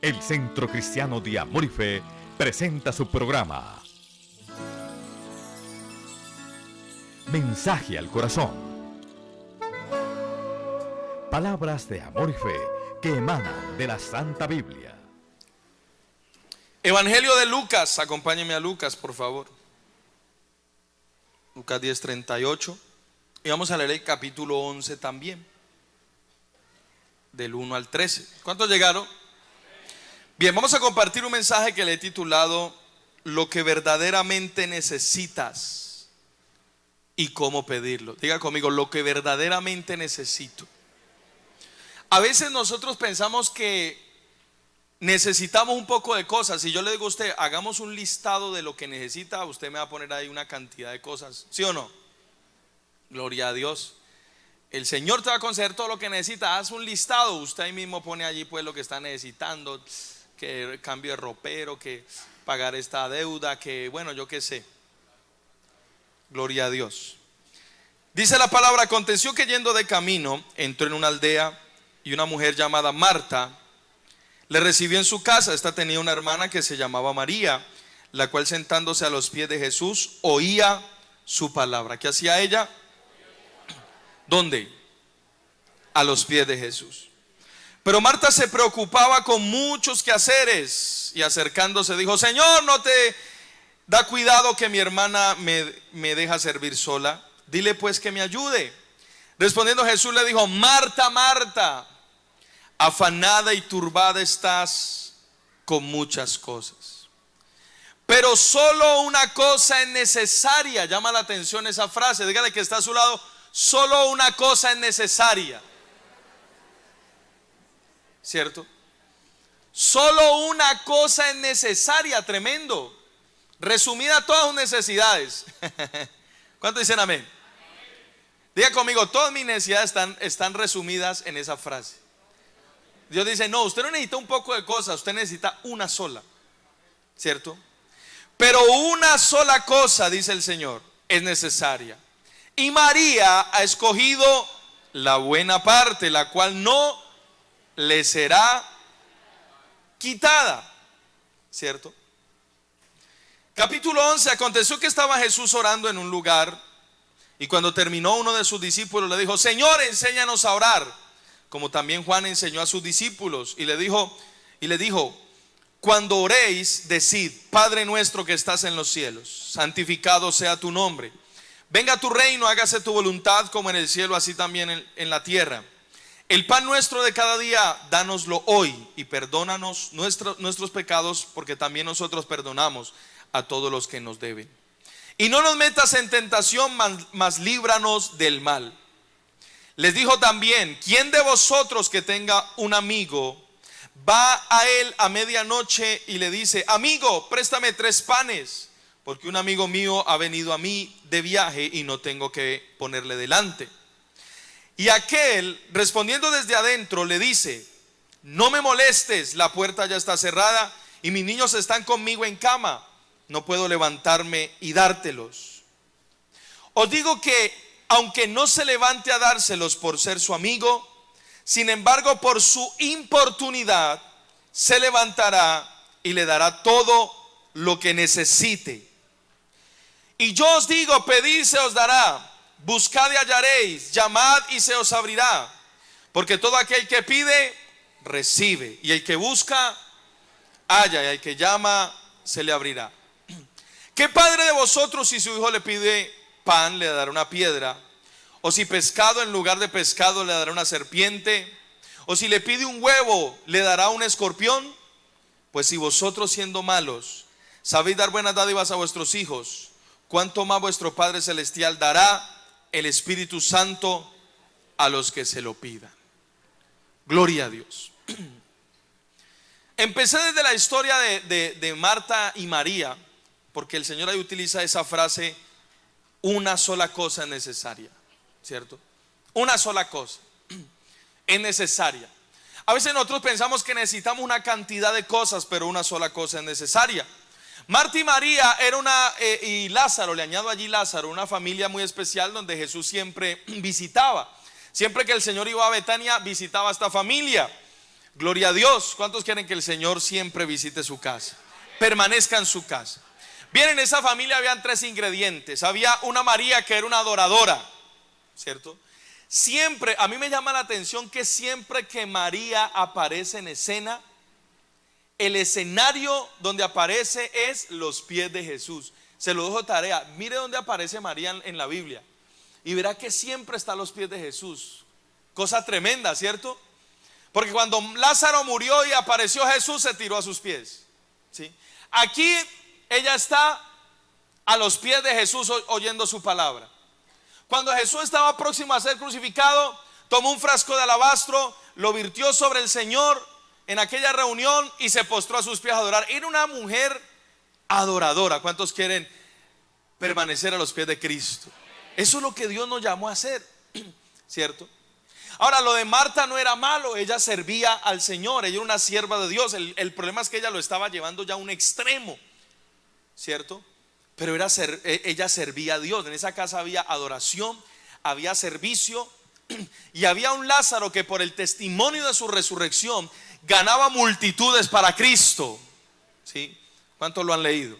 El Centro Cristiano de Amor y Fe presenta su programa Mensaje al Corazón. Palabras de amor y fe que emanan de la Santa Biblia. Evangelio de Lucas, acompáñenme a Lucas, por favor. Lucas 10:38. Y vamos a leer el capítulo 11 también, del 1 al 13. ¿Cuántos llegaron? Bien, vamos a compartir un mensaje que le he titulado Lo que verdaderamente necesitas y cómo pedirlo. Diga conmigo, lo que verdaderamente necesito. A veces nosotros pensamos que necesitamos un poco de cosas. Si yo le digo a usted, hagamos un listado de lo que necesita, usted me va a poner ahí una cantidad de cosas, ¿sí o no? Gloria a Dios. El Señor te va a conceder todo lo que necesita. Haz un listado, usted ahí mismo pone allí pues lo que está necesitando, que cambio de ropero, que pagar esta deuda, que bueno, yo qué sé. Gloria a Dios. Dice la palabra: aconteció que yendo de camino entró en una aldea y una mujer llamada Marta le recibió en su casa. Esta tenía una hermana que se llamaba María, la cual sentándose a los pies de Jesús oía su palabra. ¿Qué hacía ella? ¿Dónde? A los pies de Jesús. Pero Marta se preocupaba con muchos quehaceres y acercándose dijo: Señor, ¿no te da cuidado que mi hermana me deja servir sola? Dile pues que me ayude. Respondiendo Jesús le dijo: Marta, Marta, afanada y turbada estás con muchas cosas, pero solo una cosa es necesaria. Llama la atención esa frase. Dígale que está a su lado: solo una cosa es necesaria. ¿Cierto? Solo una cosa es necesaria. Tremendo. Resumida todas sus necesidades. ¿Cuántos dicen amén? Diga conmigo, todas mis necesidades están resumidas en esa frase. Dios dice: no, usted no necesita un poco de cosas, usted necesita una sola. ¿Cierto? Pero una sola cosa, dice el Señor, es necesaria. Y María ha escogido la buena parte, la cual no le será quitada. ¿Cierto? Capítulo 11. Aconteció que estaba Jesús orando en un lugar, y cuando terminó, uno de sus discípulos le dijo: Señor, enséñanos a orar, como también Juan enseñó a sus discípulos. Y le dijo: cuando oréis, decid: Padre nuestro que estás en los cielos, santificado sea tu nombre. Venga tu reino, hágase tu voluntad como en el cielo, así también en la tierra. El pan nuestro de cada día, dánoslo hoy, y perdónanos nuestros pecados, porque también nosotros perdonamos a todos los que nos deben. Y no nos metas en tentación, mas líbranos del mal. Les dijo también: ¿quién de vosotros que tenga un amigo va a él a medianoche y le dice: amigo, préstame 3 panes, porque un amigo mío ha venido a mí de viaje y no tengo que ponerle delante? Y aquel, respondiendo desde adentro, le dice: no me molestes, la puerta ya está cerrada y mis niños están conmigo en cama, no puedo levantarme y dártelos. Os digo que aunque no se levante a dárselos por ser su amigo, sin embargo por su importunidad se levantará y le dará todo lo que necesite. Y yo os digo: pedid, se os dará; buscad y hallaréis; llamad y se os abrirá. Porque todo aquel que pide, recibe; y el que busca, halla; y al que llama, se le abrirá. ¿Qué padre de vosotros, si su hijo le pide pan, le dará una piedra? ¿O si pescado, en lugar de pescado, le dará una serpiente? ¿O si le pide un huevo, le dará un escorpión? Pues si vosotros, siendo malos, sabéis dar buenas dádivas a vuestros hijos, ¿cuánto más vuestro Padre Celestial dará el Espíritu Santo a los que se lo pidan? Gloria a Dios. Empecé desde la historia de Marta y María, porque el Señor ahí utiliza esa frase: una sola cosa es necesaria. ¿Cierto? Una sola cosa es necesaria. A veces nosotros pensamos que necesitamos una cantidad de cosas, pero una sola cosa es necesaria. Marta y María era y Lázaro, le añado allí Lázaro, una familia muy especial donde Jesús siempre visitaba. Siempre que el Señor iba a Betania, visitaba a esta familia. Gloria a Dios. ¿Cuántos quieren que el Señor siempre visite su casa? Permanezca en su casa. Bien, en esa familia habían 3 ingredientes. Había una María que era una adoradora, ¿cierto? Siempre, a mí me llama la atención que siempre que María aparece en escena, el escenario donde aparece es los pies de Jesús. Se lo dejo de tarea. Mire dónde aparece María en la Biblia y verá que siempre está a los pies de Jesús. Cosa tremenda, ¿cierto? Porque cuando Lázaro murió y apareció Jesús, se tiró a sus pies, ¿sí? Aquí ella está a los pies de Jesús oyendo su palabra. Cuando Jesús estaba próximo a ser crucificado, tomó un frasco de alabastro, lo virtió sobre el Señor en aquella reunión y se postró a sus pies a adorar. Era una mujer adoradora. ¿Cuántos quieren permanecer a los pies de Cristo? Eso es lo que Dios nos llamó a hacer, ¿cierto? Ahora, lo de Marta no era malo. Ella servía al Señor, ella era una sierva de Dios. El problema es que ella lo estaba llevando ya a un extremo, ¿cierto? Pero ella servía a Dios. En esa casa había adoración, había servicio y había un Lázaro que por el testimonio de su resurrección ganaba multitudes para Cristo, ¿sí? ¿Cuántos lo han leído?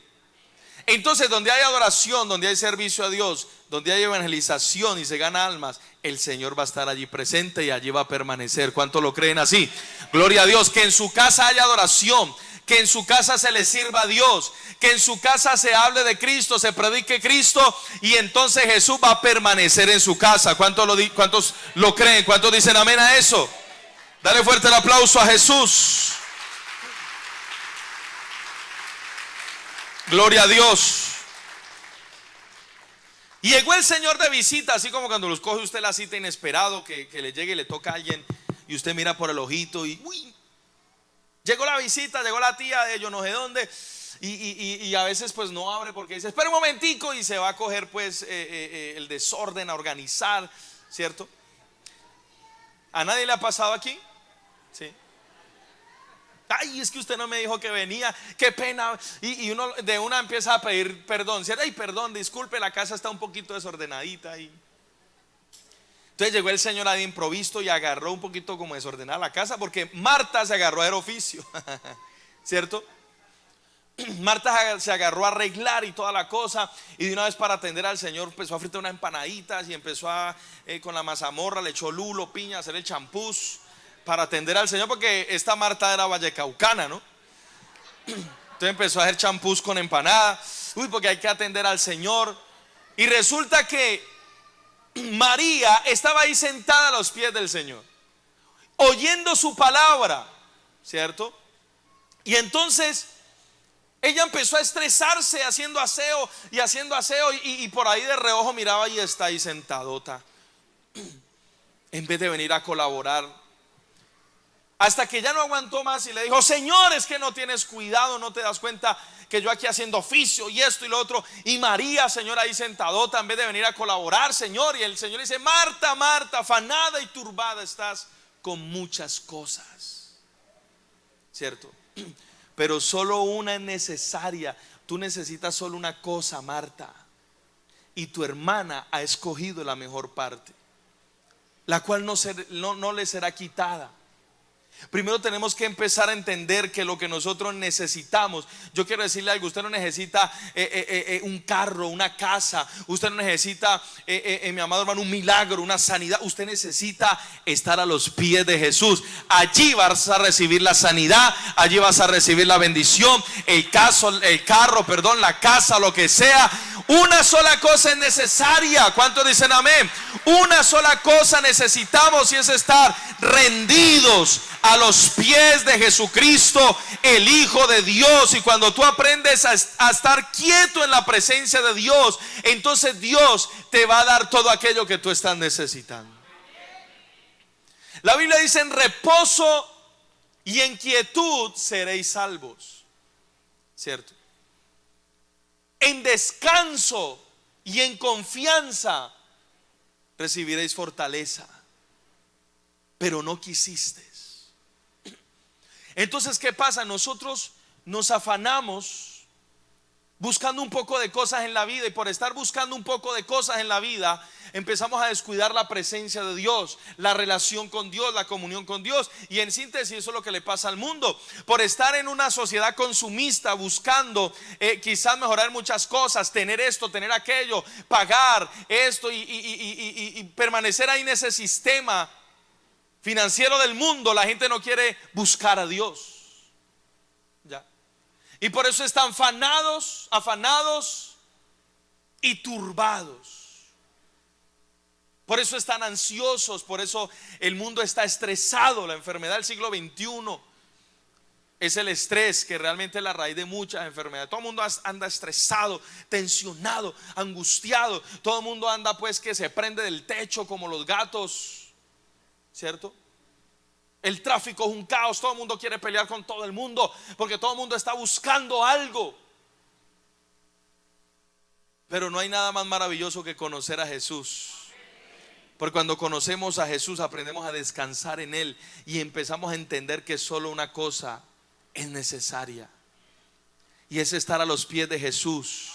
Entonces, donde hay adoración, donde hay servicio a Dios, donde hay evangelización y se gana almas, el Señor va a estar allí presente y allí va a permanecer. ¿Cuántos lo creen así? Gloria a Dios. Que en su casa haya adoración, que en su casa se le sirva a Dios, que en su casa se hable de Cristo, se predique Cristo, y entonces Jesús va a permanecer en su casa. ¿Cuántos lo creen? ¿Cuántos dicen amén a eso? Dale fuerte el aplauso a Jesús. Gloria a Dios. Y llegó el Señor de visita, así como cuando los coge usted la cita inesperado, que le llegue y le toca a alguien y usted mira por el ojito y uy, llegó la visita, llegó la tía de yo no sé dónde, y a veces pues no abre porque dice espera un momentico y se va a coger pues el desorden a organizar, ¿cierto? ¿A nadie le ha pasado aquí? Sí. Ay, es que usted no me dijo que venía, qué pena. Y uno de una empieza a pedir perdón, ¿cierto? Ay, perdón, disculpe, la casa está un poquito desordenadita. Entonces llegó el Señor ahí de improviso y agarró un poquito como desordenada la casa, porque Marta se agarró a hacer oficio, ¿cierto? Marta se agarró a arreglar y toda la cosa, y de una vez para atender al Señor empezó a fritar unas empanaditas y empezó con la mazamorra, le echó lulo, piña, a hacer el champús para atender al Señor, porque esta Marta era vallecaucana, ¿no? Entonces empezó a hacer champús con empanada. Uy, porque hay que atender al Señor. Y resulta que María estaba ahí sentada a los pies del Señor, oyendo su palabra, ¿cierto? Y entonces ella empezó a estresarse haciendo aseo y por ahí de reojo miraba y está ahí sentadota, en vez de venir a colaborar. Hasta que ya no aguantó más y le dijo: Señor, es que no tienes cuidado, no te das cuenta que yo aquí haciendo oficio y esto y lo otro. Y María, Señor, ahí sentadota en vez de venir a colaborar, Señor. Y el Señor dice: Marta, Marta, afanada y turbada estás con muchas cosas, ¿cierto? Pero solo una es necesaria. Tú necesitas solo una cosa, Marta, y tu hermana ha escogido la mejor parte, la cual no le será quitada. Primero tenemos que empezar a entender que lo que nosotros necesitamos, yo quiero decirle algo: usted no necesita un carro, una casa, usted no necesita, mi amado hermano, un milagro, una sanidad. Usted necesita estar a los pies de Jesús. Allí vas a recibir la sanidad, allí vas a recibir la bendición, el carro, la casa, lo que sea. Una sola cosa es necesaria. ¿Cuántos dicen amén? Una sola cosa necesitamos, y es estar rendidos a los pies de Jesucristo, el Hijo de Dios. Y cuando tú aprendes a estar quieto en la presencia de Dios, entonces Dios te va a dar todo aquello que tú estás necesitando. La Biblia dice: en reposo y en quietud seréis salvos, ¿cierto? En descanso y en confianza recibiréis fortaleza, pero no quisiste. Entonces, ¿qué pasa? Nosotros nos afanamos buscando un poco de cosas en la vida, y por estar buscando un poco de cosas en la vida empezamos a descuidar la presencia de Dios, la relación con Dios, la comunión con Dios. Y en síntesis eso es lo que le pasa al mundo. Por estar en una sociedad consumista, buscando quizás mejorar muchas cosas, tener esto, tener aquello, pagar esto y permanecer ahí en ese sistema financiero del mundo, la gente no quiere buscar a Dios. ¿Ya? Y por eso están afanados y turbados. Por eso están ansiosos, por eso el mundo está estresado. La enfermedad del siglo XXI es el estrés, que realmente es la raíz de muchas enfermedades. Todo el mundo anda estresado, tensionado, angustiado. Todo el mundo anda pues que se prende del techo como los gatos, ¿cierto? El tráfico es un caos, todo el mundo quiere pelear con todo el mundo, porque todo el mundo está buscando algo. Pero no hay nada más maravilloso que conocer a Jesús. Porque cuando conocemos a Jesús aprendemos a descansar en Él y empezamos a entender que solo una cosa es necesaria, y es estar a los pies de Jesús,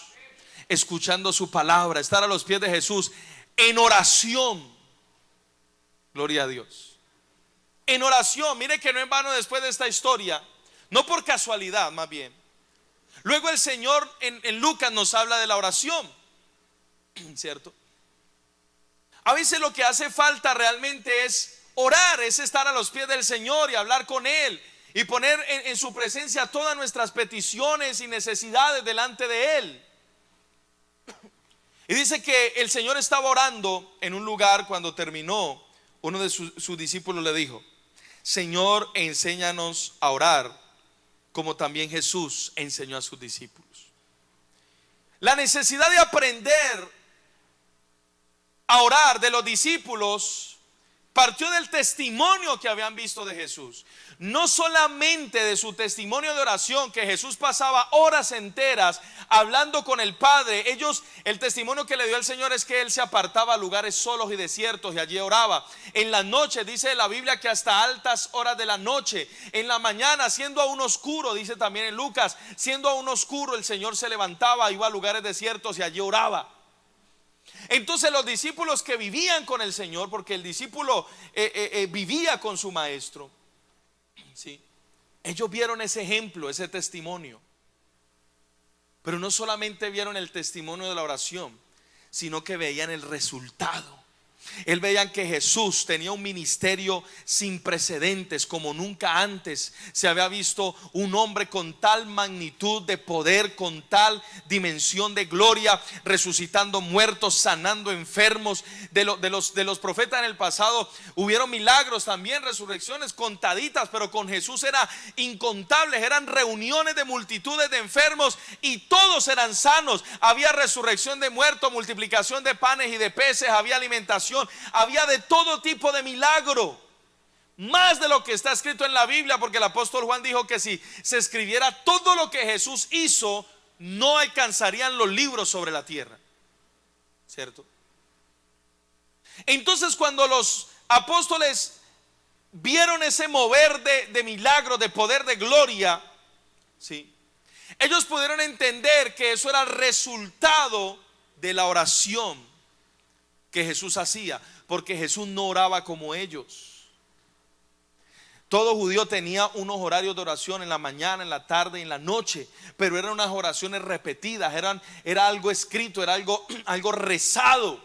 escuchando su palabra, estar a los pies de Jesús en oración. Gloria a Dios. En oración, mire que no en vano después de esta historia, no por casualidad más bien. Luego el Señor en Lucas nos habla de la oración, ¿cierto? A veces lo que hace falta realmente es orar, es estar a los pies del Señor y hablar con Él y poner en su presencia todas nuestras peticiones y necesidades delante de Él. Y dice que el Señor estaba orando en un lugar. Cuando terminó, uno de sus discípulos le dijo: Señor, enséñanos a orar, como también Jesús enseñó a sus discípulos. La necesidad de aprender a orar de los discípulos partió del testimonio que habían visto de Jesús. No solamente de su testimonio de oración, que Jesús pasaba horas enteras hablando con el Padre. El testimonio que le dio el Señor es que Él se apartaba a lugares solos y desiertos y allí oraba. En la noche, dice la Biblia, que hasta altas horas de la noche. En la mañana, siendo aún oscuro, dice también en Lucas, siendo aún oscuro, el Señor se levantaba, iba a lugares desiertos y allí oraba. Entonces los discípulos que vivían con el Señor, porque el discípulo vivía con su maestro, ¿sí? Ellos vieron ese ejemplo, ese testimonio. Pero no solamente vieron el testimonio de la oración, sino que veían el resultado. Él veían que Jesús tenía un ministerio sin precedentes, como nunca antes se había visto un hombre con tal magnitud de poder, con tal dimensión de gloria, resucitando muertos, sanando enfermos. De los profetas en el pasado hubieron milagros también, resurrecciones contaditas, pero con Jesús era incontables. Eran reuniones de multitudes de enfermos y todos eran sanos. Había resurrección de muertos, multiplicación de panes y de peces, había alimentación. Había de todo tipo de milagro, más de lo que está escrito en la Biblia, porque el apóstol Juan dijo que si se escribiera todo lo que Jesús hizo, no alcanzarían los libros sobre la tierra, ¿cierto? Entonces, cuando los apóstoles vieron ese mover de milagro, de poder, de gloria, ¿sí?, ellos pudieron entender que eso era el resultado de la oración que Jesús hacía, porque Jesús no oraba como ellos. Todo judío tenía unos horarios de oración en la mañana, en la tarde y en la noche, pero eran unas oraciones repetidas, era algo escrito, era algo rezado,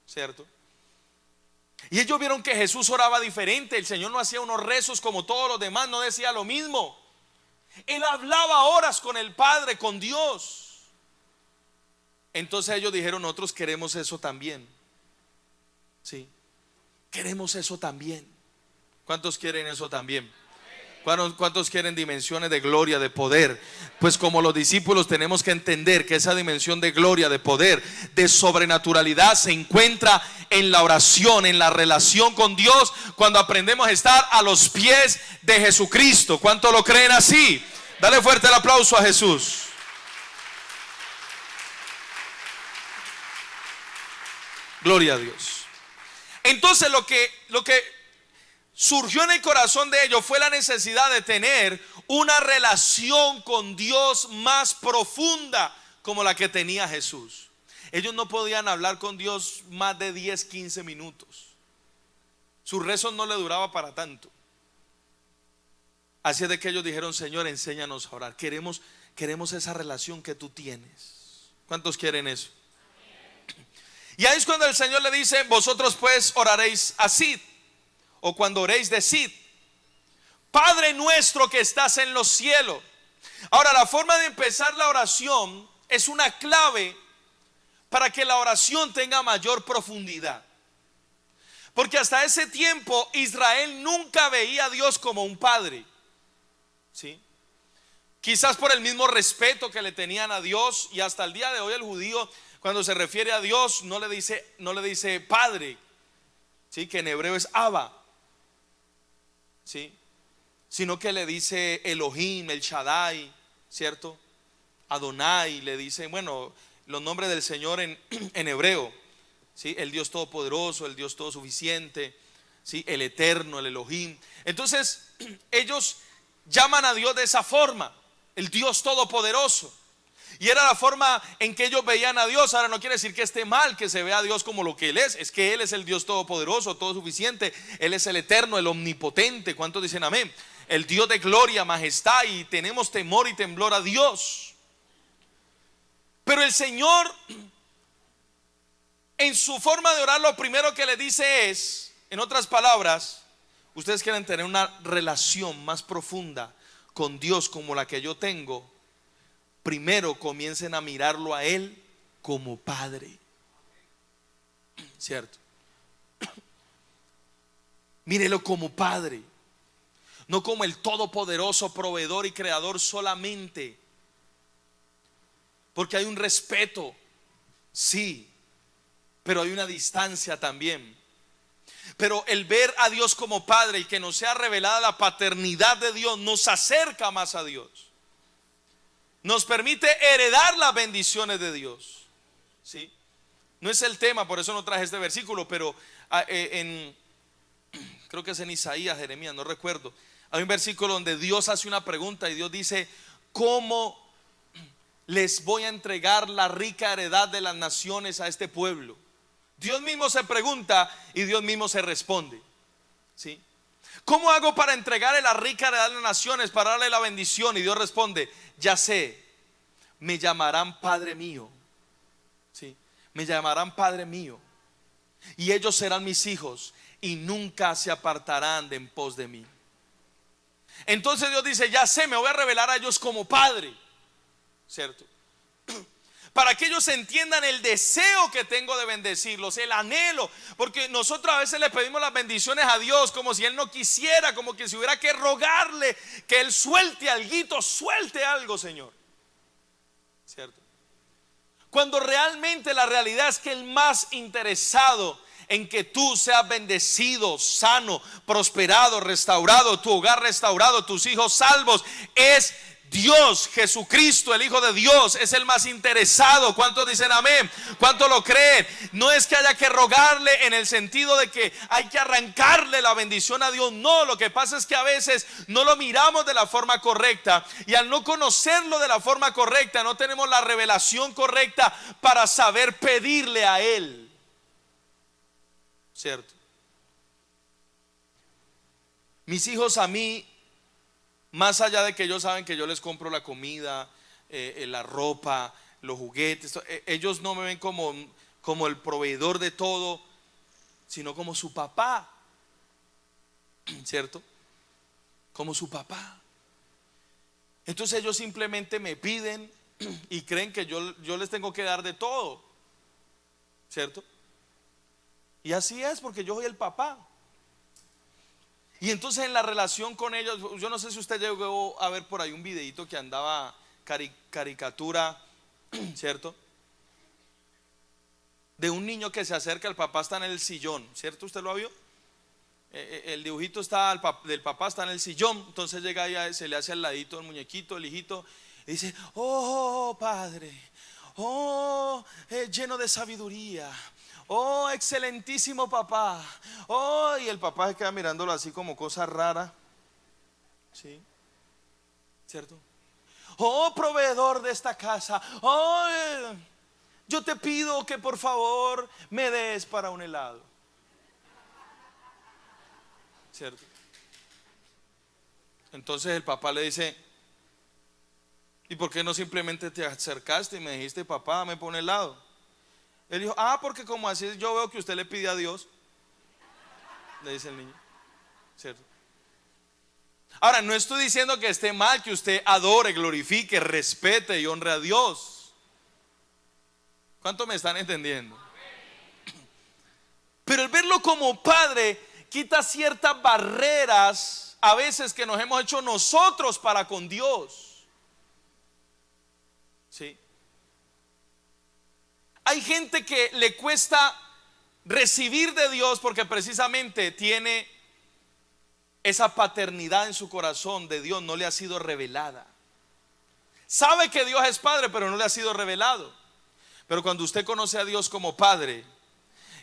¿cierto? Y ellos vieron que Jesús oraba diferente. El Señor no hacía unos rezos como todos los demás, no decía lo mismo. Él hablaba horas con el Padre, con Dios. Entonces ellos dijeron: nosotros queremos eso también. Sí, queremos eso también. ¿Cuántos quieren eso también? ¿Cuántos quieren dimensiones de gloria, de poder? Pues como los discípulos tenemos que entender que esa dimensión de gloria, de poder, de sobrenaturalidad se encuentra en la oración, en la relación con Dios, cuando aprendemos a estar a los pies de Jesucristo. ¿Cuántos lo creen así? Dale fuerte el aplauso a Jesús. Gloria a Dios. Entonces lo que surgió en el corazón de ellos fue la necesidad de tener una relación con Dios más profunda como la que tenía Jesús. Ellos no podían hablar con Dios más de 10, 15 minutos. Sus rezos no le duraba para tanto. Así es de que ellos dijeron: Señor, enséñanos a orar. Queremos esa relación que tú tienes. ¿Cuántos quieren eso? Y ahí es cuando el Señor le dice: vosotros pues oraréis así, o cuando oréis decid: Padre nuestro que estás en los cielos. Ahora, la forma de empezar la oración es una clave para que la oración tenga mayor profundidad. Porque hasta ese tiempo Israel nunca veía a Dios como un padre, ¿sí? Quizás por el mismo respeto que le tenían a Dios, y hasta el día de hoy el judío, cuando se refiere a Dios, no le dice padre, ¿sí? Que en hebreo es Abba, ¿sí? Sino que le dice Elohim, el Shaddai, ¿cierto? Adonai, le dice, bueno, los nombres del Señor en hebreo, ¿sí? El Dios todopoderoso, el Dios todo suficiente, ¿sí? El eterno, el Elohim. Entonces ellos llaman a Dios de esa forma, el Dios todopoderoso. Y era la forma en que ellos veían a Dios. Ahora, no quiere decir que esté mal que se vea a Dios como lo que Él es que Él es el Dios todopoderoso, todo suficiente. Él es el eterno, el omnipotente. ¿Cuántos dicen amén? El Dios de gloria, majestad, y tenemos temor y temblor a Dios. Pero el Señor, en su forma de orar, lo primero que le dice es, en otras palabras: ustedes quieren tener una relación más profunda con Dios como la que yo tengo, primero comiencen a mirarlo a Él como Padre, ¿cierto? Mírelo como Padre, no como el todopoderoso proveedor y creador solamente. Porque hay un respeto, sí, pero hay una distancia también. Pero el ver a Dios como Padre y que nos sea revelada la paternidad de Dios nos acerca más a Dios. Nos permite heredar las bendiciones de Dios, ¿sí? No es el tema, por eso no traje este versículo, pero creo que es en Isaías, Jeremías, no recuerdo. Hay un versículo donde Dios hace una pregunta y Dios dice: ¿cómo les voy a entregar la rica heredad de las naciones a este pueblo? Dios mismo se pregunta y Dios mismo se responde, ¿sí? ¿Cómo hago para entregarle la rica heredad de las naciones, para darle la bendición? Y Dios responde: ya sé, me llamarán Padre mío, ¿sí? Me llamarán Padre mío, y ellos serán mis hijos, y nunca se apartarán de en pos de mí. Entonces Dios dice: ya sé, me voy a revelar a ellos como Padre, ¿cierto? Para que ellos entiendan el deseo que tengo de bendecirlos, el anhelo. Porque nosotros a veces le pedimos las bendiciones a Dios como si Él no quisiera, como que si hubiera que rogarle que Él suelte alguito, suelte algo, Señor, ¿cierto? Cuando realmente la realidad es que el más interesado en que tú seas bendecido, sano, prosperado, restaurado, tu hogar restaurado, tus hijos salvos, es Dios. Jesucristo, el Hijo de Dios, es el más interesado. ¿Cuántos dicen amén? ¿Cuántos lo creen? No es que haya que rogarle en el sentido de que hay que arrancarle la bendición a Dios. No, lo que pasa es que a veces no lo miramos de la forma correcta, y al no conocerlo de la forma correcta, no tenemos la revelación correcta para saber pedirle a Él, ¿cierto? Mis hijos a mí, más allá de que ellos saben que yo les compro la comida, la ropa, los juguetes, ellos no me ven como el proveedor de todo, sino como su papá, ¿cierto? Como su papá. Entonces ellos simplemente me piden y creen que yo les tengo que dar de todo, ¿cierto? Y así es, porque yo soy el papá. Y entonces en la relación con ellos, yo no sé si usted llegó a ver por ahí un videito que andaba caricatura, ¿cierto? De un niño que se acerca, el papá está en el sillón, ¿cierto? ¿Usted lo vio? El dibujito está del papá está en el sillón, entonces llega ahí, se le hace al ladito el muñequito, el hijito, y dice: oh padre, lleno de sabiduría, oh excelentísimo papá, oh y el papá se queda mirándolo así como cosa rara. ¿Sí? ¿Cierto? Oh, proveedor de esta casa, oh, yo te pido que por favor me des para un helado. ¿Cierto? Entonces el papá le dice: ¿y por qué no simplemente te acercaste y me dijiste, papá, dame por un helado? Él dijo: porque como así yo veo que usted le pide a Dios. Le dice el niño. ¿Cierto? Ahora, no estoy diciendo que esté mal que usted adore, glorifique, respete y honre a Dios. ¿Cuánto me están entendiendo? Pero el verlo como padre quita ciertas barreras a veces que nos hemos hecho nosotros para con Dios. ¿Sí? Hay gente que le cuesta recibir de Dios porque precisamente tiene esa paternidad en su corazón de Dios, no le ha sido revelada. Sabe que Dios es padre, pero no le ha sido revelado. Pero cuando usted conoce a Dios como padre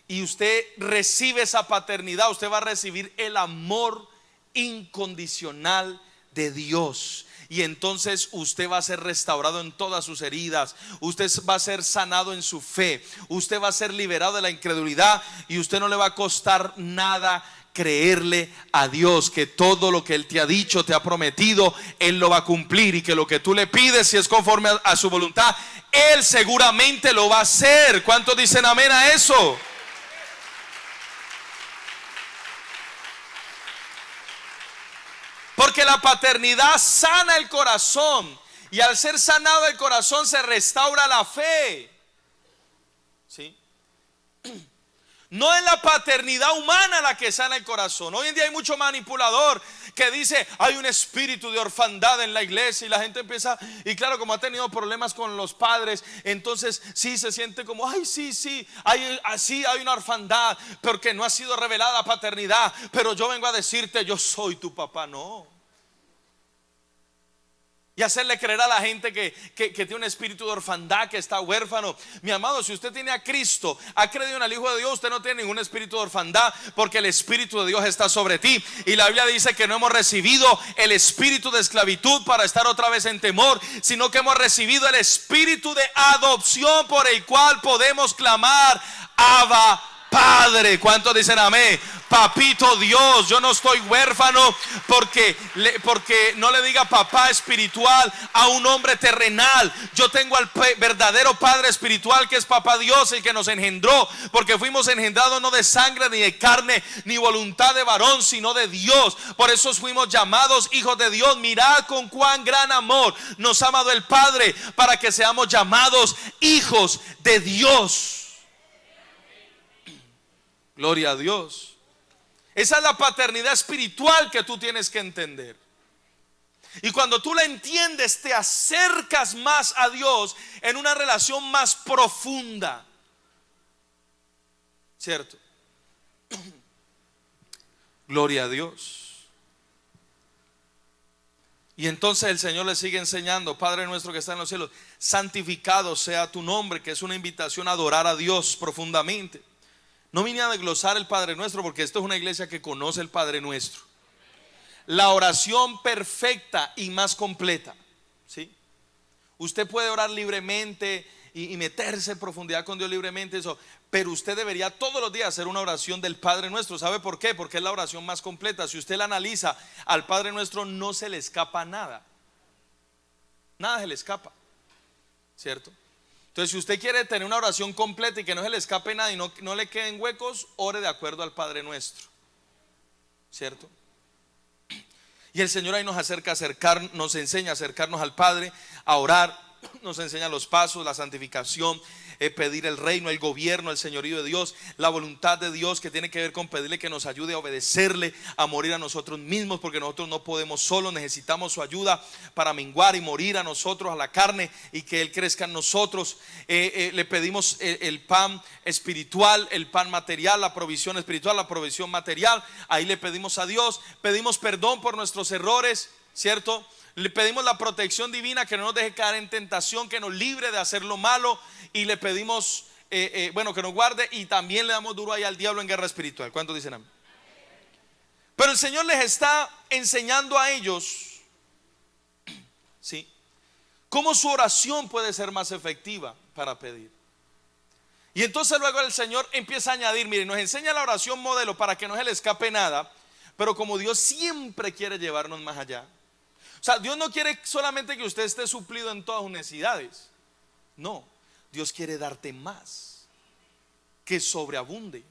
y usted recibe esa paternidad, usted va a recibir el amor incondicional de Dios. Y entonces usted va a ser restaurado en todas sus heridas. Usted va a ser sanado en su fe. Usted va a ser liberado de la incredulidad. Y usted no le va a costar nada creerle a Dios que todo lo que Él te ha dicho, te ha prometido, Él lo va a cumplir. Y que lo que tú le pides, si es conforme a su voluntad, Él seguramente lo va a hacer. ¿Cuántos dicen amén a eso? Porque la paternidad sana el corazón, y al ser sanado el corazón se restaura la fe. ¿Sí? No es la paternidad humana la que sana el corazón. Hoy en día hay mucho manipulador que dice: hay un espíritu de orfandad en la iglesia, y la gente empieza, y claro, como ha tenido problemas con los padres, entonces sí se siente como: ay, sí, hay una orfandad porque no ha sido revelada la paternidad. Pero yo vengo a decirte: yo soy tu papá. No. Y hacerle creer a la gente que tiene un espíritu de orfandad, que está huérfano. Mi amado, si usted tiene a Cristo, ha creído en el Hijo de Dios, usted no tiene ningún espíritu de orfandad, porque el Espíritu de Dios está sobre ti. Y la Biblia dice que no hemos recibido el espíritu de esclavitud para estar otra vez en temor, sino que hemos recibido el espíritu de adopción, por el cual podemos clamar: Abba, Padre. ¿Cuántos dicen amén? Papito Dios. Yo no estoy huérfano porque no le diga papá espiritual a un hombre terrenal. Yo tengo al verdadero Padre espiritual, que es papá Dios, el que nos engendró, porque fuimos engendrados no de sangre ni de carne ni voluntad de varón, sino de Dios. Por eso fuimos llamados hijos de Dios. Mirad con cuán gran amor nos ha amado el Padre, para que seamos llamados hijos de Dios. Gloria a Dios. Esa es la paternidad espiritual que tú tienes que entender. Y cuando tú la entiendes, te acercas más a Dios en una relación más profunda. ¿Cierto? Gloria a Dios. Y entonces el Señor le sigue enseñando: Padre nuestro que está en los cielos, santificado sea tu nombre, que es una invitación a adorar a Dios profundamente. No vine a desglosar el Padre Nuestro, porque esto es una iglesia que conoce el Padre Nuestro, la oración perfecta y más completa. ¿Sí? Usted puede orar libremente y meterse en profundidad con Dios libremente, eso, pero usted debería todos los días hacer una oración del Padre Nuestro. ¿Sabe por qué? Porque es la oración más completa. Si usted la analiza, al Padre Nuestro no se le escapa nada. Nada se le escapa. ¿Cierto? Entonces, si usted quiere tener una oración completa y que no se le escape nada y no le queden huecos, ore de acuerdo al Padre Nuestro. ¿Cierto? Y el Señor ahí nos nos enseña a acercarnos al Padre, a orar, nos enseña los pasos, la santificación, pedir el reino, el gobierno, el señorío de Dios, la voluntad de Dios, que tiene que ver con pedirle que nos ayude a obedecerle, a morir a nosotros mismos, porque nosotros no podemos solos, necesitamos su ayuda para menguar y morir a nosotros, a la carne, y que Él crezca en nosotros. Le pedimos el pan espiritual, el pan material, la provisión espiritual, la provisión material. Ahí le pedimos a Dios, pedimos perdón por nuestros errores, ¿cierto? Le pedimos la protección divina, que no nos deje caer en tentación, que nos libre de hacer lo malo, y le pedimos que nos guarde, y también le damos duro ahí al diablo en guerra espiritual. ¿Cuántos dicen amén? el Señor les está enseñando a ellos, ¿sí?, cómo su oración puede ser más efectiva para pedir. Y entonces luego el Señor empieza a añadir, miren, nos enseña la oración modelo para que no se le escape nada, pero como Dios siempre quiere llevarnos más allá. O sea, Dios no quiere solamente que usted esté suplido en todas sus necesidades. No, Dios quiere darte más, que sobreabunde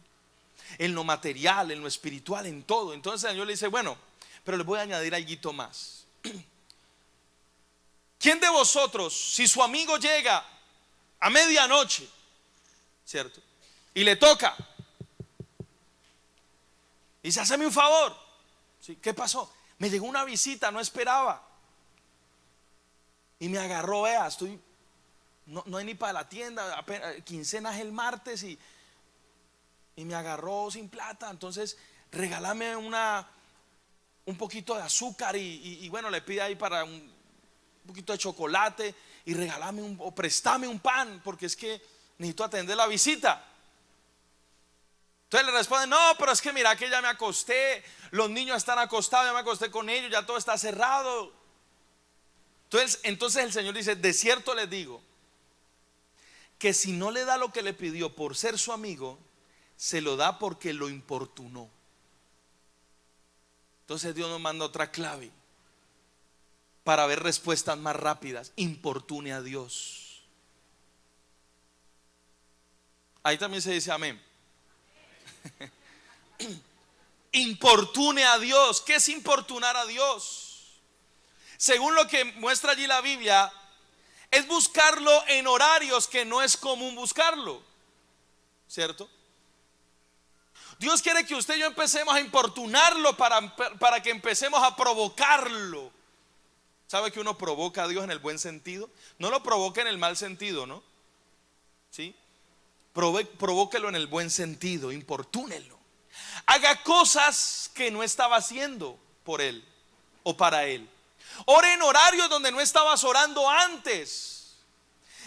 en lo material, en lo espiritual, en todo. Entonces el Señor le dice, bueno, pero les voy a añadir algo más. ¿Quién de vosotros, si su amigo llega a medianoche, ¿cierto?, y le toca y dice, hazme un favor, ¿sí?, ¿qué pasó? Me llegó una visita, no esperaba, y me agarró, vea, no hay ni para la tienda, apenas, quincena es el martes, y me agarró sin plata, entonces regálame un poquito de azúcar y bueno, le pide ahí para un poquito de chocolate y regálame o préstame un pan, porque es que necesito atender la visita. Entonces le responden, no, pero es que mira que ya me acosté, los niños están acostados, ya me acosté con ellos, ya todo está cerrado. Entonces el Señor dice, de cierto les digo, que si no le da lo que le pidió por ser su amigo, se lo da porque lo importunó. Entonces Dios nos manda otra clave para ver respuestas más rápidas. Importune a Dios. Ahí también se dice amén. Importune a Dios. ¿Qué es importunar a Dios? Según lo que muestra allí la Biblia, es buscarlo en horarios que no es común buscarlo, ¿cierto? Dios quiere que usted y yo empecemos a importunarlo para que empecemos a provocarlo. ¿Sabe que uno provoca a Dios en el buen sentido? No lo provoca en el mal sentido, ¿no? ¿Sí? Provóquelo en el buen sentido, importúnelo. Haga cosas que no estaba haciendo por él o para él. Ore en horarios donde no estabas orando antes.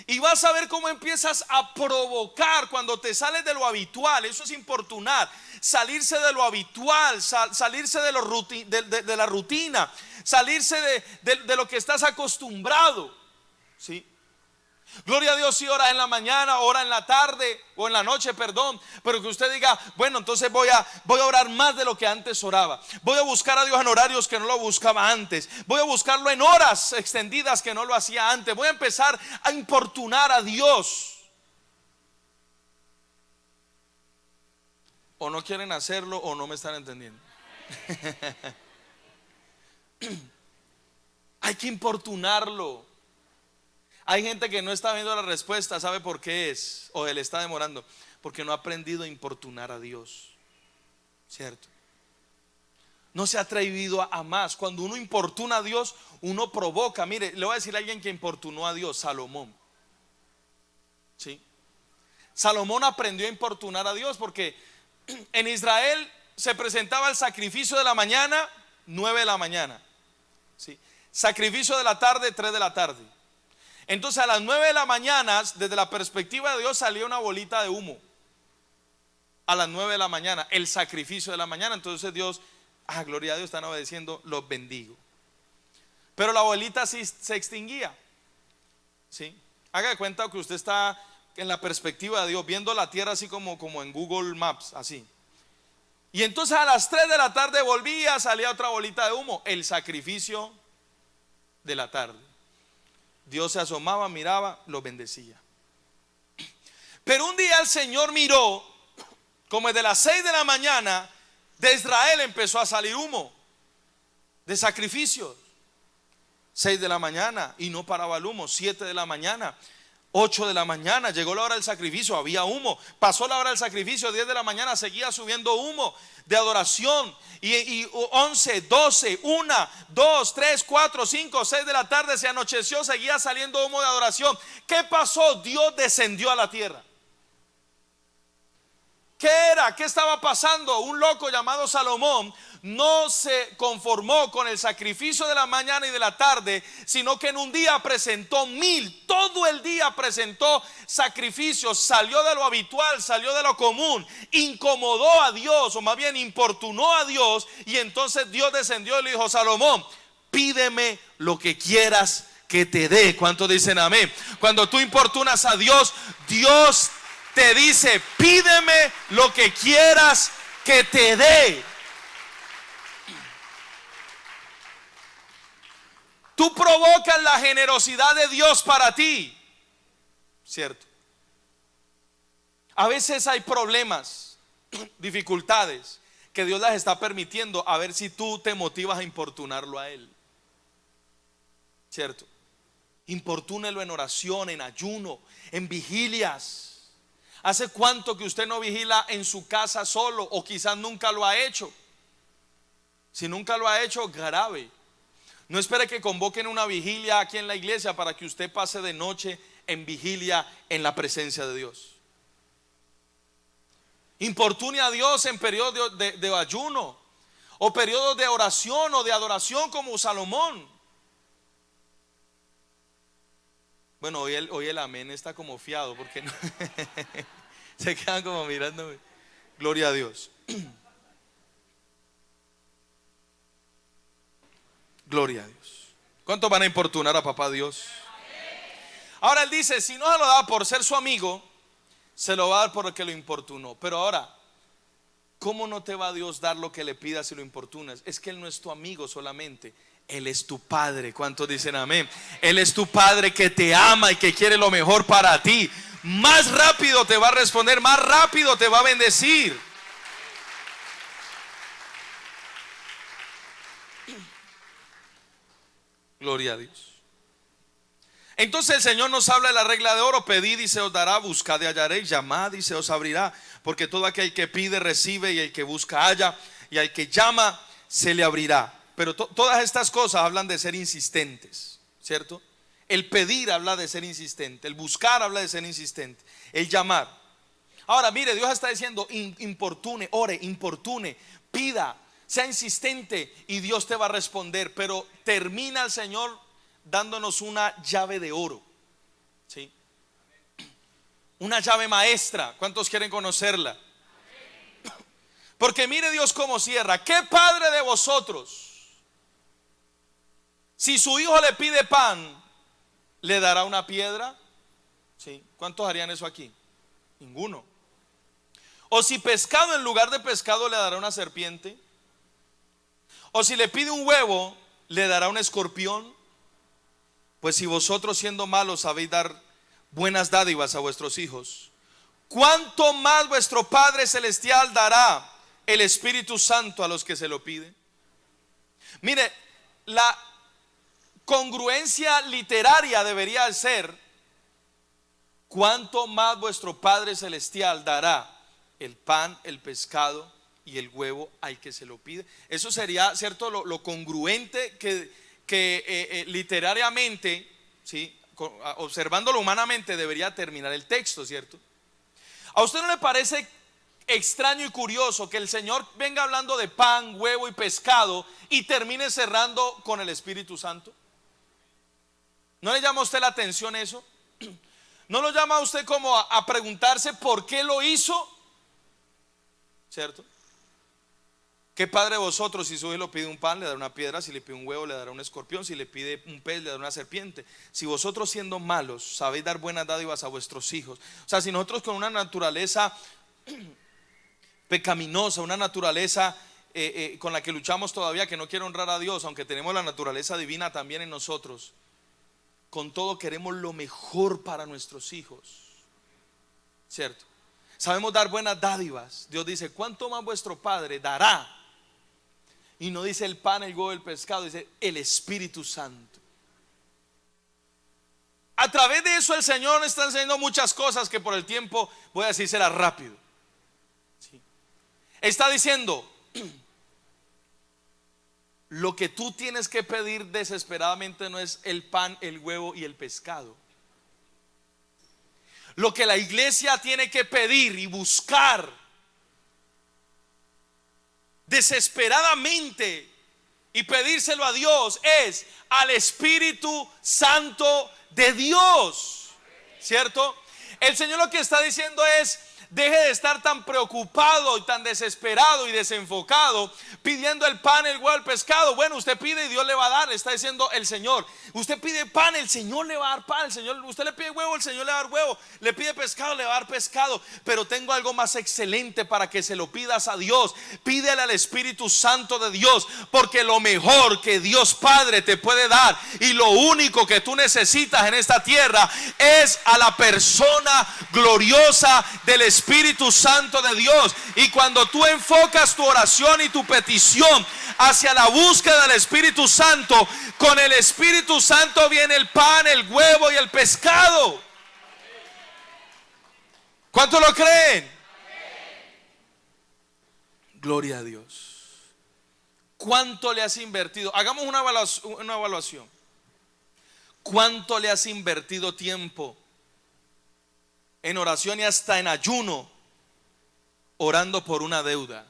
Y vas a ver cómo empiezas a provocar cuando te sales de lo habitual. Eso es importunar. Salirse de lo habitual, salirse de la rutina, salirse de lo que estás acostumbrado. ¿Sí? Gloria a Dios si ora en la mañana, ora en la tarde o en la noche, perdón. Pero que usted diga, bueno, entonces voy a orar más de lo que antes oraba. Voy a buscar a Dios en horarios que no lo buscaba antes. Voy a buscarlo en horas extendidas que no lo hacía antes. Voy a empezar a importunar a Dios. O no quieren hacerlo o no me están entendiendo. Hay que importunarlo. Hay gente que no está viendo la respuesta, ¿sabe por qué es? O le está demorando, porque no ha aprendido a importunar a Dios, ¿cierto? No se ha atrevido a más. Cuando uno importuna a Dios, uno provoca. Mire, le voy a decir a alguien que importunó a Dios, Salomón. ¿Sí? Salomón aprendió a importunar a Dios porque en Israel se presentaba el sacrificio de la mañana, 9 de la mañana. ¿Sí? Sacrificio de la tarde, 3 de la tarde. Entonces a las 9 de la mañana, desde la perspectiva de Dios, salía una bolita de humo. A las 9 de la mañana, el sacrificio de la mañana. Entonces Dios, gloria a Dios, están obedeciendo, los bendigo. Pero la bolita sí se extinguía. ¿Sí? Haga de cuenta que usted está en la perspectiva de Dios, viendo la tierra así como en Google Maps, así. Y entonces a las 3 de la tarde volvía, salía otra bolita de humo, el sacrificio de la tarde. Dios se asomaba, miraba, los bendecía. Pero un día el Señor miró, como desde las 6 de la mañana, de Israel empezó a salir humo de sacrificios. 6 de la mañana y no paraba el humo. 7 de la mañana, 8 de la mañana, llegó la hora del sacrificio, había humo. Pasó la hora del sacrificio, 10 de la mañana, seguía subiendo humo de adoración. Y 11, 12, 1, 2, 3, 4, 5, 6 de la tarde se anocheció, seguía saliendo humo de adoración. ¿Qué pasó? Dios descendió a la tierra. ¿Qué era? ¿Qué estaba pasando? Un loco llamado Salomón no se conformó con el sacrificio de la mañana y de la tarde, sino que en un día presentó 1000, todo el día presentó sacrificios, salió de lo habitual, salió de lo común, incomodó a Dios, o más bien importunó a Dios, y entonces Dios descendió y le dijo: Salomón, pídeme lo que quieras que te dé. ¿Cuántos dicen amén? Cuando tú importunas a Dios, Dios te dice: pídeme lo que quieras que te dé. Tú provocas la generosidad de Dios para ti, ¿cierto? A veces hay problemas, dificultades que Dios las está permitiendo, a ver si tú te motivas a importunarlo a Él, ¿cierto? Importúnelo en oración, en ayuno, en vigilias. ¿Hace cuánto que usted no vigila en su casa solo? O quizás nunca lo ha hecho. Si nunca lo ha hecho, grave. No espere que convoquen una vigilia aquí en la iglesia para que usted pase de noche en vigilia en la presencia de Dios. Importune a Dios en periodos de ayuno, o periodos de oración o de adoración, como Salomón. Bueno, hoy el amén está como fiado, porque no, se quedan como mirándome. Gloria a Dios. Gloria a Dios. ¿Cuántos van a importunar a papá Dios? Ahora él dice: si no se lo da por ser su amigo, se lo va a dar por el que lo importunó. Pero ahora, ¿cómo no te va a Dios dar lo que le pidas si lo importunas? Es que Él no es tu amigo solamente, Él es tu Padre. ¿Cuántos dicen amén? Él es tu Padre que te ama y que quiere lo mejor para ti. Más rápido te va a responder, más rápido te va a bendecir. Gloria a Dios. Entonces el Señor nos habla de la regla de oro: pedid y se os dará, buscad y hallaréis, llamad y se os abrirá, porque todo aquel que pide recibe, y el que busca halla, y al que llama se le abrirá. Pero todas estas cosas hablan de ser insistentes, ¿cierto? El pedir habla de ser insistente, el buscar habla de ser insistente, el llamar. Ahora mire, Dios está diciendo: importune, ore, importune, pida, sea insistente, y Dios te va a responder. Pero termina el Señor dándonos una llave de oro, ¿sí? Una llave maestra. ¿Cuántos quieren conocerla? Porque mire Dios cómo cierra: ¿qué padre de vosotros, si su hijo le pide pan, le dará una piedra? ¿Sí? ¿Cuántos harían eso aquí? Ninguno. O si pescado en lugar de pescado, le dará una serpiente. O si le pide un huevo, le dará un escorpión. Pues si vosotros, siendo malos, sabéis dar buenas dádivas a vuestros hijos, ¿cuánto más vuestro Padre Celestial dará el Espíritu Santo a los que se lo piden? Mire, la congruencia literaria debería ser: ¿cuánto más vuestro Padre Celestial dará el pan, el pescado y el huevo al que se lo pide? Eso sería, ¿cierto?, lo congruente que literariamente, ¿sí?, observándolo humanamente, debería terminar el texto, ¿cierto? ¿A usted no le parece extraño y curioso que el Señor venga hablando de pan, huevo y pescado y termine cerrando con el Espíritu Santo? ¿No le llama a usted la atención eso? ¿No lo llama a usted como a preguntarse por qué lo hizo? ¿Cierto? ¿Qué padre de vosotros, si su hijo le pide un pan, le dará una piedra? Si le pide un huevo, le dará un escorpión? Si le pide un pez, le dará una serpiente. Si vosotros, siendo malos, sabéis dar buenas dádivas a vuestros hijos. O sea, si nosotros con una naturaleza pecaminosa, una naturaleza con la que luchamos todavía, que no quiere honrar a Dios, aunque tenemos la naturaleza divina también en nosotros, con todo queremos lo mejor para nuestros hijos, ¿cierto? Sabemos dar buenas dádivas. Dios dice: ¿cuánto más vuestro Padre dará? Y no dice el pan, el huevo, el pescado, dice el Espíritu Santo. A través de eso el Señor nos está enseñando muchas cosas que por el tiempo voy a decírselas rápido, ¿sí? Está diciendo: lo que tú tienes que pedir desesperadamente no es el pan, el huevo y el pescado. Lo que la iglesia tiene que pedir y buscar desesperadamente y pedírselo a Dios es al Espíritu Santo de Dios, ¿cierto? El Señor lo que está diciendo es: deje de estar tan preocupado y tan desesperado y desenfocado pidiendo el pan, el huevo, el pescado. Bueno, usted pide y Dios le va a dar, le está diciendo el Señor. Usted pide pan, el Señor le va a dar pan. Usted le pide huevo, el Señor le va a dar huevo. Le pide pescado, le va a dar pescado. Pero tengo algo más excelente para que se lo pidas a Dios. Pídele al Espíritu Santo de Dios, porque lo mejor que Dios Padre te puede dar y lo único que tú necesitas en esta tierra es a la persona gloriosa del Espíritu Santo de Dios. Y cuando tú enfocas tu oración y tu petición hacia la búsqueda del Espíritu Santo, con el Espíritu Santo viene el pan, el huevo y el pescado. ¿Cuánto lo creen? Gloria a Dios. ¿Cuánto le has invertido? Hagamos una evaluación. ¿Cuánto le has invertido tiempo en oración y hasta en ayuno, orando por una deuda?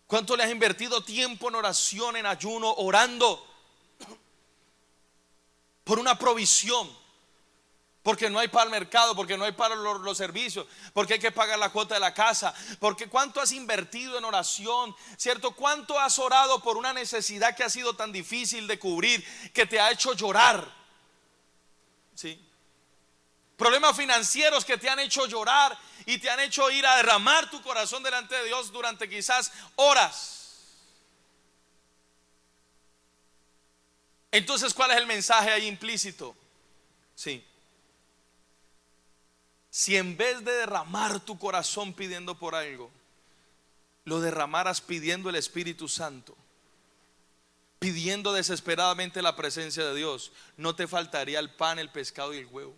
¿Cuánto le has invertido tiempo en oración, en ayuno, orando por una provisión? Porque no hay para el mercado, porque no hay para los servicios, porque hay que pagar la cuota de la casa. Porque ¿cuánto has invertido en oración? ¿Cierto? ¿Cuánto has orado por una necesidad que ha sido tan difícil de cubrir, que te ha hecho llorar? ¿Sí? Problemas financieros que te han hecho llorar y te han hecho ir a derramar tu corazón delante de Dios durante quizás horas. Entonces, ¿cuál es el mensaje ahí implícito? Sí. Si en vez de derramar tu corazón pidiendo por algo, lo derramaras pidiendo el Espíritu Santo, pidiendo desesperadamente la presencia de Dios, no te faltaría el pan, el pescado y el huevo.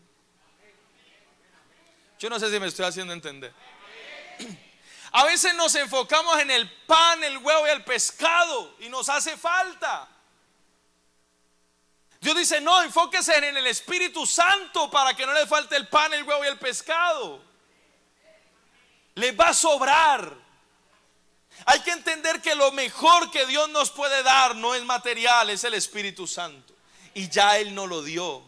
Yo no sé si me estoy haciendo entender. A veces nos enfocamos en el pan, el huevo y el pescado y nos hace falta. Dios dice: no, enfóquese en el Espíritu Santo para que no le falte el pan, el huevo y el pescado. Le va a sobrar. Hay que entender que lo mejor que Dios nos puede dar no es material, es el Espíritu Santo. Y ya Él nos lo dio.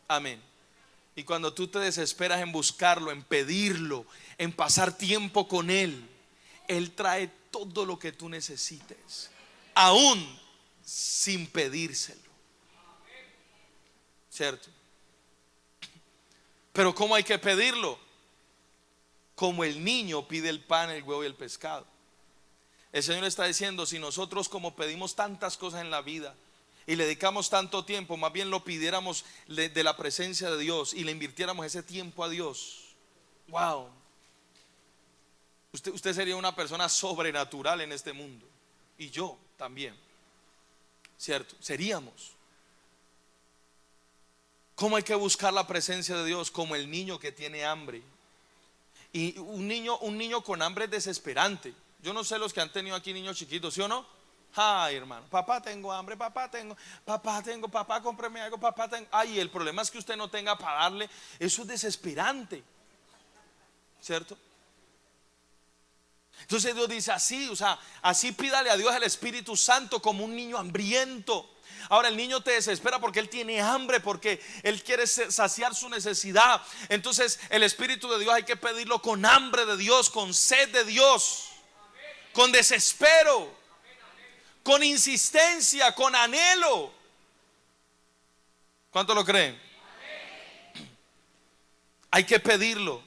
Amén. Y cuando tú te desesperas en buscarlo, en pedirlo, en pasar tiempo con Él, Él trae todo lo que tú necesites, aún sin pedírselo. ¿Cierto? Pero ¿cómo hay que pedirlo? Como el niño pide el pan, el huevo y el pescado. El Señor está diciendo: si nosotros, como pedimos tantas cosas en la vida y le dedicamos tanto tiempo, más bien lo pidiéramos de la presencia de Dios y le invirtiéramos ese tiempo a Dios, wow, usted sería una persona sobrenatural en este mundo. Y yo también, ¿cierto? Seríamos. ¿Cómo hay que buscar la presencia de Dios? Como el niño que tiene hambre. Y un niño con hambre es desesperante. Yo no sé los que han tenido aquí niños chiquitos, ¿sí o no? Ay, hermano, papá, tengo hambre, papá, cómprame algo, papá, tengo. Ay, el problema es que usted no tenga para darle. Eso es desesperante, ¿cierto? Entonces Dios dice así, o sea, así pídale a Dios el Espíritu Santo como un niño hambriento. Ahora el niño te desespera porque él tiene hambre, porque él quiere saciar su necesidad. Entonces el Espíritu de Dios hay que pedirlo con hambre de Dios, con sed de Dios, con desespero, con insistencia, con anhelo. ¿Cuánto lo creen? Hay que pedirlo.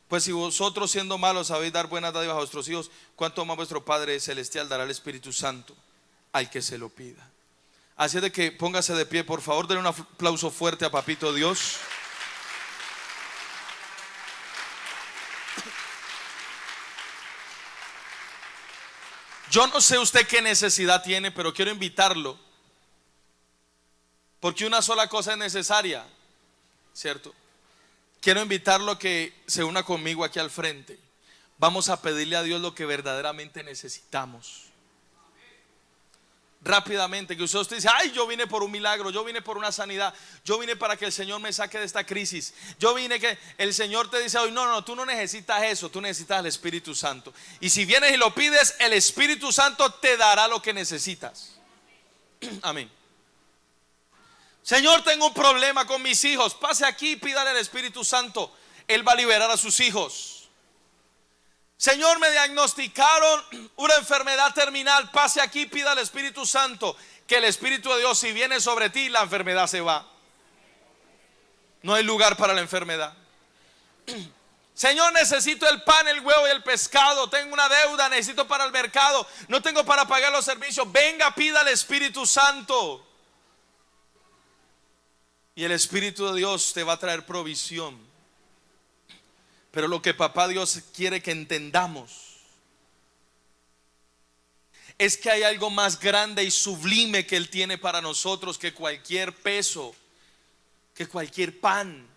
Pues si vosotros, siendo malos, sabéis dar buenas dádivas a vuestros hijos, ¿cuánto más vuestro Padre Celestial dará el Espíritu Santo al que se lo pida? Así de que póngase de pie, por favor. Denle un aplauso fuerte a Papito Dios. Yo no sé usted qué necesidad tiene, pero quiero invitarlo, porque una sola cosa es necesaria, ¿cierto? Quiero invitarlo a que se una conmigo aquí al frente. Vamos a pedirle a Dios lo que verdaderamente necesitamos. rápidamente, que usted dice, ay, yo vine por un milagro, yo vine por una sanidad, yo vine para que el Señor me saque de esta crisis, yo vine que el Señor te dice hoy, no, tú no necesitas eso, tú necesitas el Espíritu Santo. Y si vienes y lo pides, el Espíritu Santo te dará lo que necesitas. Amén. Señor, tengo un problema con mis hijos, pase aquí y pídale al Espíritu Santo, Él va a liberar a sus hijos. Señor, me diagnosticaron una enfermedad terminal, pase aquí, pida al Espíritu Santo, que el Espíritu de Dios, si viene sobre ti, la enfermedad se va. No hay lugar para la enfermedad. Señor, necesito el pan, el huevo y el pescado, tengo una deuda, necesito para el mercado, no tengo para pagar los servicios. Venga, pida al Espíritu Santo. Y el Espíritu de Dios te va a traer provisión. Pero lo que Papá Dios quiere que entendamos es que hay algo más grande y sublime que Él tiene para nosotros que cualquier peso, que cualquier pan,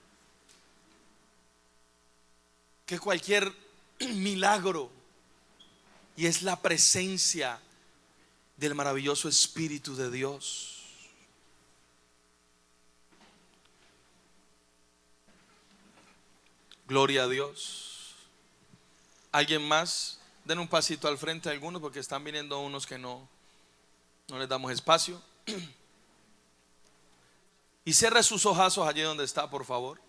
que cualquier milagro. Y es la presencia del maravilloso Espíritu de Dios. Gloria a Dios. ¿Alguien más? Den un pasito al frente a algunos porque están viniendo unos que no les damos espacio. Y cierre sus ojazos allí donde está, por favor.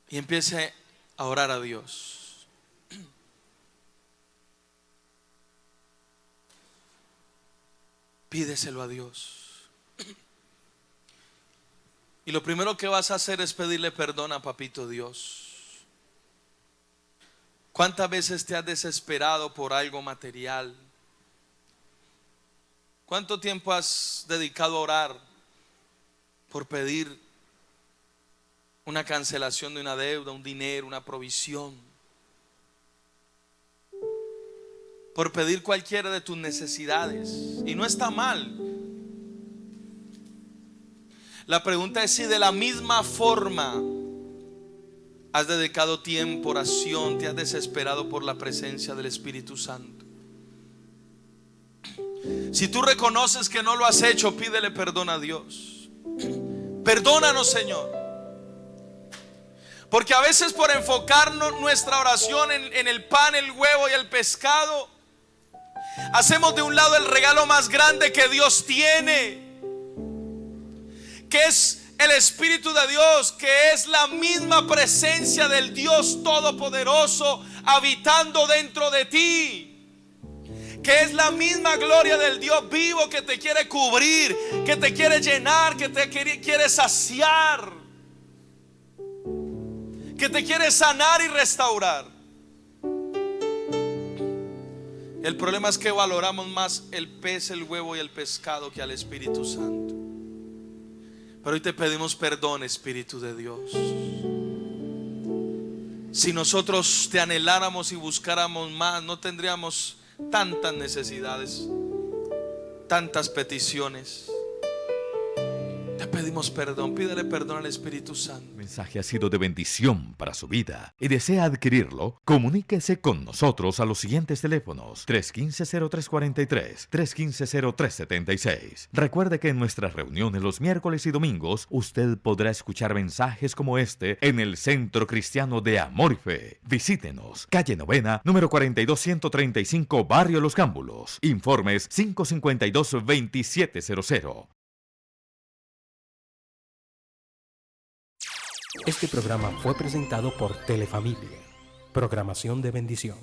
Y empiece a orar a Dios. Pídeselo a Dios. Y lo primero que vas a hacer es pedirle perdón a Papito Dios. ¿Cuántas veces te has desesperado por algo material? ¿Cuánto tiempo has dedicado a orar por pedir una cancelación de una deuda, un dinero, una provisión? Por pedir cualquiera de tus necesidades. Y no está mal. La pregunta es si de la misma forma has dedicado tiempo, oración, te has desesperado por la presencia del Espíritu Santo. Si tú reconoces que no lo has hecho, pídele perdón a Dios. Perdónanos, Señor. Porque a veces por enfocarnos nuestra oración en el pan, el huevo y el pescado, hacemos de un lado el regalo más grande que Dios tiene, que es el Espíritu de Dios, que es la misma presencia del Dios Todopoderoso habitando dentro de ti, que es la misma gloria del Dios vivo que te quiere cubrir, que te quiere llenar, que te quiere saciar, que te quiere sanar y restaurar. El problema es que valoramos más el pez, el huevo y el pescado que al Espíritu Santo. Pero hoy te pedimos perdón, Espíritu de Dios. Si nosotros te anheláramos y buscáramos más, no tendríamos tantas necesidades, tantas peticiones. Te pedimos perdón, pídele perdón al Espíritu Santo. El mensaje ha sido de bendición para su vida y desea adquirirlo. Comuníquese con nosotros a los siguientes teléfonos: 315-0343, 315-0376. Recuerde que en nuestras reuniones los miércoles y domingos usted podrá escuchar mensajes como este en el Centro Cristiano de Amor y Fe. Visítenos, calle Novena, número 42135, Barrio Los Cámbulos. Informes 552-2700. Este programa fue presentado por Telefamilia, programación de bendición.